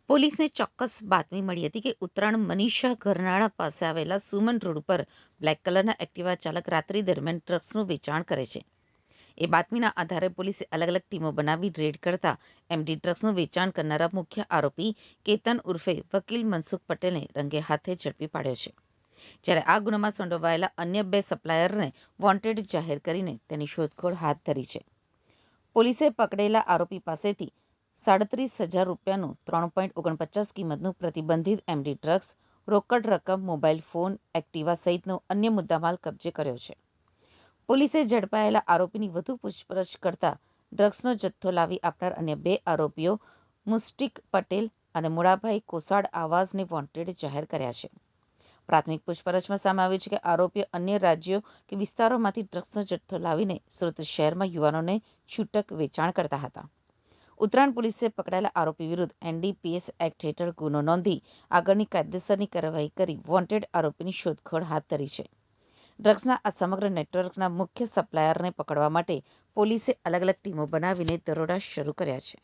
પોલીસને ચોક્કસ બાતમી મળી હતી કે ઉત્તરાયણ મનીષા ઘરનાળા પાસે આવેલા સુમન રોડ પર બ્લેક કલરના એક્ટિવા ચાલક રાત્રિ દરમિયાન ડ્રગ્સનું વેચાણ કરે છે. એ બાતમીના આધારે પોલીસે અલગ અલગ ટીમો બનાવી રેડ કરતા એમડી ડ્રગ્સનું વેચાણ કરનારા મુખ્ય આરોપી કેતન ઉર્ફે વકીલ મનસુખ પટેલને રંગે હાથે ઝડપી પાડ્યો છે. જ્યારે આ ગુનામાં સંડોવાયેલા અન્ય 2 સપ્લાયરને વોન્ટેડ જાહેર કરીને તેની શોધખોળ હાથ ધરી છે. પોલીસે પકડેલા આરોપી પાસેથી 37,000 રૂપિયાનું 3.49 કિંમતનું પ્રતિબંધિત એમડી ડ્રગ્સ, રોકડ રકમ, મોબાઈલ ફોન, એક્ટિવા સહિતનો અન્ય મુદ્દામાલ કબજે કર્યો છે. પોલીસે ઝડપાયેલા આરોપીની વધુ પૂછપરછ કરતા ડ્રગ્સનો જથ્થો લાવી આપનાર અન્ય 2 આરોપીઓ મુસ્ટિક પટેલ અને મુળાભાઈ કોસાડ આવાઝને વોન્ટેડ જાહેર કર્યા છે. પ્રાથમિક પૂછપરછમાં સામે આવ્યું છે કે આરોપીઓ અન્ય રાજ્યો કે વિસ્તારોમાંથી ડ્રગ્સનો જથ્થો લાવીને સુરત શહેરમાં યુવાનોને છૂટક વેચાણ કરતા હતા. ઉત્તરાયણ પોલીસે પકડાયેલા આરોપી વિરુદ્ધ એનડીપીએસ એક્ટ હેઠળ ગુનો નોંધી આગળની કાયદેસરની કાર્યવાહી કરી વોન્ટેડ આરોપીની શોધખોળ હાથ ધરી છે. ડ્રગ્સના આ સમગ્ર નેટવર્કના મુખ્ય સપ્લાયરને પકડવા માટે પોલીસે અલગ અલગ ટીમો બનાવીને દરોડા શરૂ કર્યા છે.